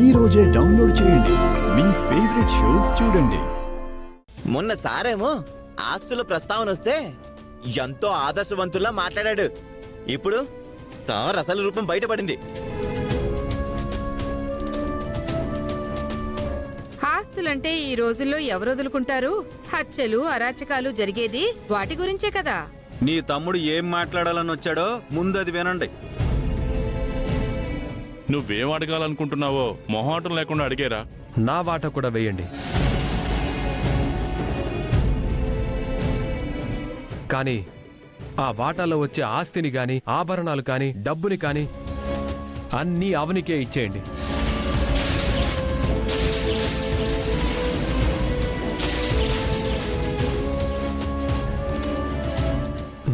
ఈ రోజే డౌన్లోడ్ చేయండి. మీ ఫేవరెట్ షోస్ చూడండి. మొన్న సారేమో ఆస్తుల ప్రస్తావన వస్తే ఎంతో ఆదర్శవంతుల్లా మాట్లాడాడు. ఇప్పుడు సార్ అసలు రూపం బయటపడింది. ఆస్తులంటే ఈ రోజుల్లో ఎవరు వదులుకుంటారు? హత్యలు అరాచకాలు జరిగేది వాటి గురించే కదా. నీ తమ్ముడు ఏం మాట్లాడాలని వచ్చాడో ముందు అది వినండి. నువ్వేం అడగాలనుకుంటున్నావో మొహాటం లేకుండా అడిగేరా. నా వాట కూడా వేయండి. కానీ ఆ వాటాలో వచ్చే ఆస్తిని గాని ఆభరణాలు కాని డబ్బుని కాని అన్నీ అవనికే ఇచ్చేయండి.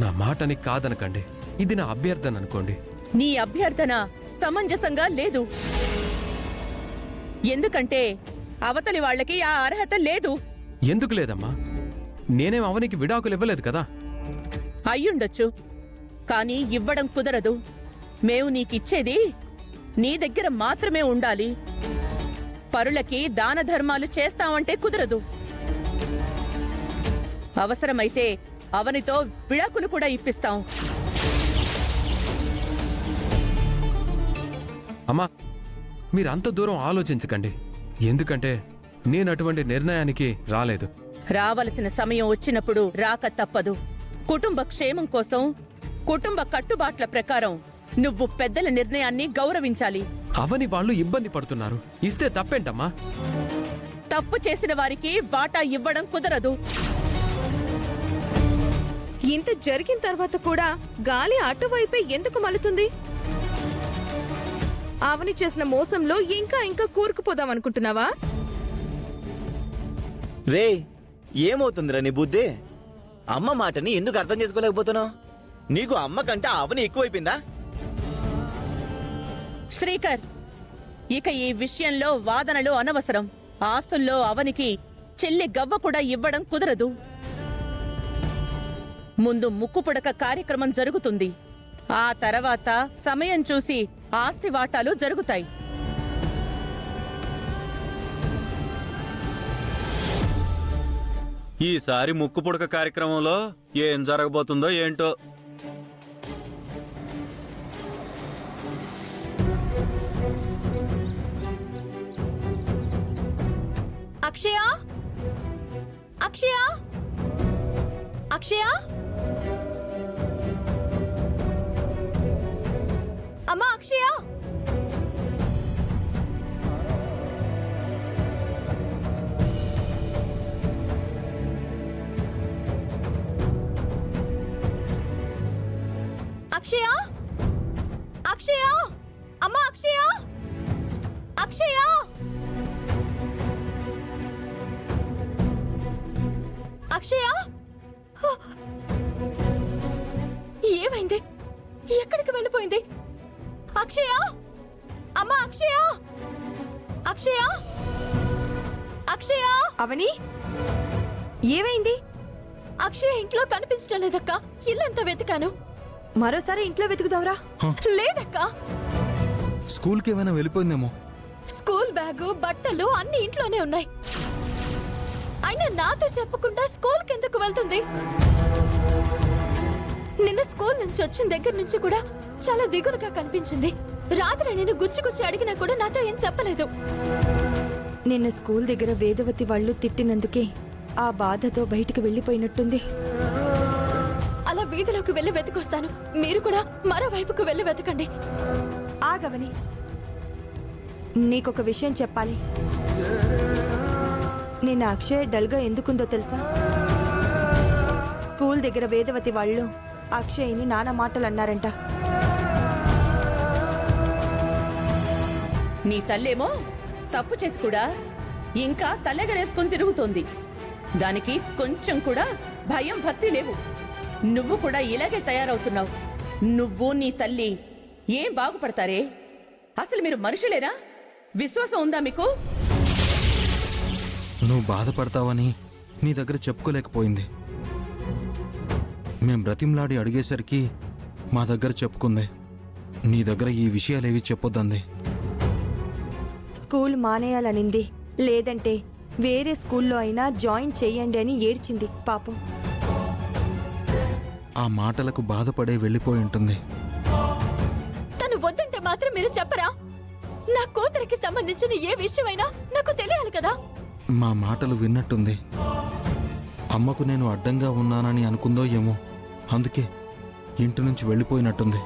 నా మాటని కాదనకండి. ఇది నా అభ్యర్థన అనుకోండి. నీ అభ్యర్థన సమంజసంగా లేదు. ఎందుకంటే అవతలి వాళ్ళకి ఆ అర్హత లేదు. ఎందుకు లేదమ్మా? నేనేం అవనికి విడాకులు ఇవ్వలేదు కదా. అయ్యుండొచ్చు, కానీ ఇవ్వడం కుదరదు. మేము నీకిచ్చేది నీ దగ్గర మాత్రమే ఉండాలి. పరులకి దాన ధర్మాలు చేస్తామంటే కుదరదు. అవసరమైతే అవనితో విడాకులు కూడా ఇప్పిస్తాం. అమ్మా, మీరంత దూరం ఆలోచించకండి. ఎందుకంటే నేను అటువంటి నిర్ణయానికి రాలేదు. రావలసిన సమయం వచ్చినప్పుడు రాక తప్పదు. కుటుంబ క్షేమం కోసం, కుటుంబ కట్టుబాట్ల ప్రకారం నువ్వు పెద్దల నిర్ణయాన్ని గౌరవించాలి. అవని వాళ్ళు ఇబ్బంది పడుతున్నారు. ఇస్తే తప్పేంటమ్మా? తప్పు చేసిన వారికి వాటా ఇవ్వడం కుదరదు. ఇంత జరిగిన తర్వాత కూడా గాలి అటువైపే ఎందుకు మలుతుంది? ఆవని చేసిన మోసంలో ఇంకా ఇంకా కూరుకుపోదాం అనుకుంటున్నావా? రే, ఏమవుతుందిరా నీ బుద్ధి? అమ్మ మాటని ఎందుకు అర్థం చేసుకోలేకపోతున్నావు? నీకు అమ్మ కంటే అవని ఎక్కువైపోయిందా? శ్రీకర్, ఇక ఈ విషయంలో వాదనలు అనవసరం. ఆస్తుల్లో అవనికి చెల్లి గవ్వ కూడా ఇవ్వడం కుదరదు. ముందు ముక్కుపుడక కార్యక్రమం జరుగుతుంది. ఆ తర్వాత సమయం చూసి ఆస్తి వాటాలు జరుగుతాయి. ఈసారి ముక్కు పుడక కార్యక్రమంలో ఏం జరగబోతుందో ఏంటో. అక్షయ, అక్షయ, అక్షయ, అమ్మా అక్షయ, అక్షయ, అక్షయ, అమ్మా అక్షయ, అక్షయ, అక్షయ, ఏమైంది? ఎక్కడికి వెళ్ళిపోయింది? అక్షయ, అమ్మా అక్షయ, అక్షయ, అక్షయ. అవని, ఏమైంది? అక్షయ ఇంట్లో కనిపించడం లేదక్క. ఇల్లంతా వెతికాను. మరోసారి ఇంట్లో వెతుకుదావురా. లేదక్కా. స్కూల్కి ఏమైనా వెళ్ళిపోయిందేమో. స్కూల్ బ్యాగు, బట్టలు అన్ని ఇంట్లోనే ఉన్నాయి. అయినా నాతో చెప్పకుండా స్కూల్ కిందకు వెళ్తుంది. నిన్న స్కూల్ నుంచి వచ్చిన దగ్గర నుంచి కూడా చాలా దిగులుగా కనిపించింది. రాత్రి నేను గుచ్చి అడిగినా కూడా నాతో ఏం చెప్పలేదు. నిన్న స్కూల్ దగ్గర వేదవతి వాళ్ళు తిట్టినందుకే ఆ బాధతో బయటికి వెళ్ళిపోయినట్టుంది. అలా వీధిలోకి వెళ్ళి వెతికొస్తాను. మీరు కూడా మరోవైపుకు వెళ్ళి వెతకండి. ఆగవని, నీకొక విషయం చెప్పాలి. నిన్న అక్షయ్ డల్గా ఎందుకుందో తెలుసా? స్కూల్ దగ్గర వేదవతి వాళ్ళు అక్షయ్ని నానా మాటలు అన్నారంట. నీ తల్లేమో తప్పు చేసి కూడా ఇంకా తల్లెగరేసుకొని తిరుగుతోంది. దానికి కొంచెం కూడా భయం భక్తి లేవు. నువ్వు కూడా ఇలాగే తయారవుతున్నావు. నువ్వు నీ తల్లి ఏం బాగుపడతారే? అసలు మీరు మనుషులేనా? విశ్వాసం ఉందా మీకు? నువ్వు బాధపడతావని నీ దగ్గర చెప్పుకోలేకపోయింది. మేం బ్రతిమ్లాడి అడిగేసరికి మా దగ్గర చెప్పుకుంది. నీ దగ్గర ఈ విషయాలేవి చెప్పొద్దంది. స్కూల్ మానేయాలనింది. లేదంటే వేరే స్కూల్లో అయినా జాయిన్ చెయ్యండి అని ఏడ్చింది పాపం. ఆ మాటలకు బాధపడే వెళ్ళిపోయి ఉంటుంది. తను వద్దంటే మాత్రం మీరు చెప్పరా? నా కూతురికి సంబంధించిన ఏ విషయమైనా నాకు తెలియాలి కదా. మా మాటలు విన్నట్టుంది. అమ్మకు నేను అడ్డంగా ఉన్నానని అనుకుందో ఏమో, అందుకే ఇంటి నుంచి వెళ్ళిపోయినట్టుంది.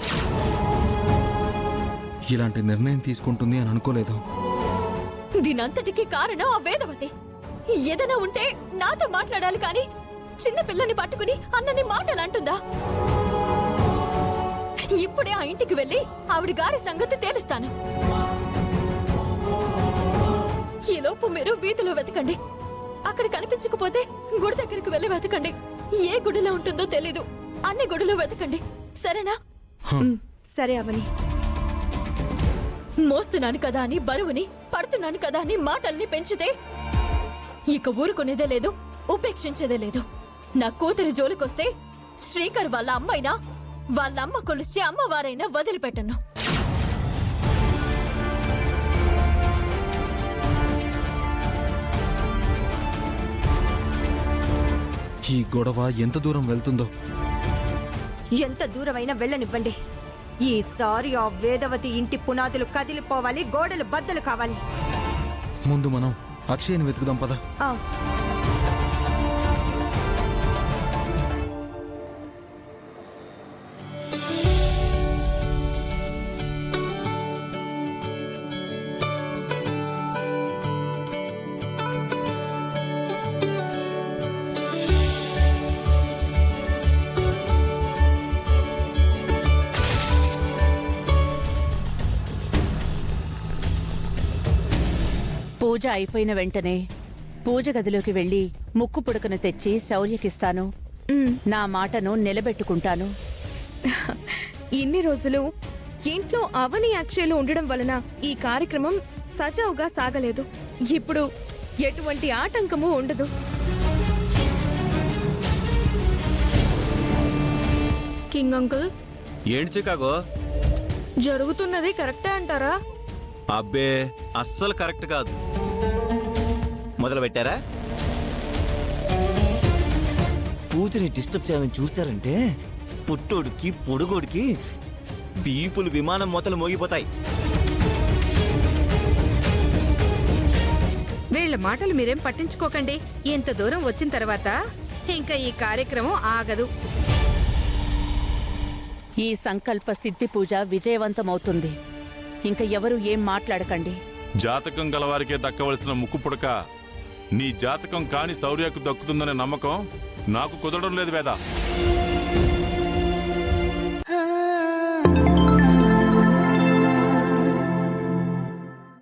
ఇలాంటి నిర్ణయం తీసుకుంటుంది అని అనుకోలేదు. దీనంతటికీ కారణం ఆ వేదవతి. ఏదైనా ఉంటే నాతో మాట్లాడాలి కానీ చిన్న పిల్లని పట్టుకుని అన్నని మాటలు అంటుందా? ఇప్పుడే ఆ ఇంటికి వెళ్ళి ఆవిడ గారి సంగతి తేలుస్తాను. ఈలోపు మీరు వీధిలో వెతకండి. అక్కడ కనిపించకపోతే గుడి దగ్గరికి వెళ్ళి వెతకండి. ఏ గుడిలో ఉంటుందో తెలీదు, అన్ని గుడిలో వెతకండి, సరేనా? సరే అవని. మోస్తున్నాను కదా అని బరువుని, పడుతున్నాను కదా అని మాటల్ని పెంచితే ఇక ఊరుకునేదే లేదు, ఉపేక్షించేదే లేదు. నా కూతురు జోలికొస్తే శ్రీకర్ వాళ్ళ అమ్మైనా, వాళ్ళ అమ్మ కొలిచే అమ్మవారైనా వదిలిపెట్టను. ఈ గొడవ ఎంత దూరం వెళ్తుందో. ఎంత దూరమైనా వెళ్ళనివ్వండి. ఈసారి ఆ వేదవతి ఇంటి పునాదులు కదిలిపోవాలి, గోడలు బద్దలు కావాలి. ముందు మనం అక్షయ్ని వెతుకుదాం పద. ఆ పూజ అయిపోయిన వెంటనే పూజ గదిలోకి వెళ్లి ముక్కు పుడకను తెచ్చి శౌర్యకిస్తాను. నా మాటను నిలబెట్టుకుంటాను. ఇన్ని రోజులు ఇంట్లో అవని అక్షయలు ఉండడం వలన ఈ కార్యక్రమం సజావుగా సాగలేదు. ఇప్పుడు ఎటువంటి ఆటంకము ఉండదు. కింగ్ అంకుల్, ఏంటి చికాగో? జరుగుతున్నది కరెక్టే అంటారా? అబ్బే, అస్సలు కరెక్ట్ కాదు. మొదలు పెట్టారా? పూజని డిస్టర్బ్ చేయాలని చూశారంటే పుట్టోడికి పొడుగోడికి వీపులు విమానం మూతలు మోగిపోతాయి. వీళ్ళ మాటలు మీరేం పట్టించుకోకండి. ఇంత దూరం వచ్చిన తర్వాత ఇంకా ఈ కార్యక్రమం ఆగదు. ఈ సంకల్ప సిద్ధి పూజ విజయవంతమవుతుంది. ఇంకా ఎవరు ఏం మాట్లాడకండి. జాతకం గలవారికే దక్కవలసిన ముక్కు పుడక నీ జాతకం కాని శౌర్యకు దక్కుతుందనే నమ్మకం నాకు కుదరడం లేదు వేద.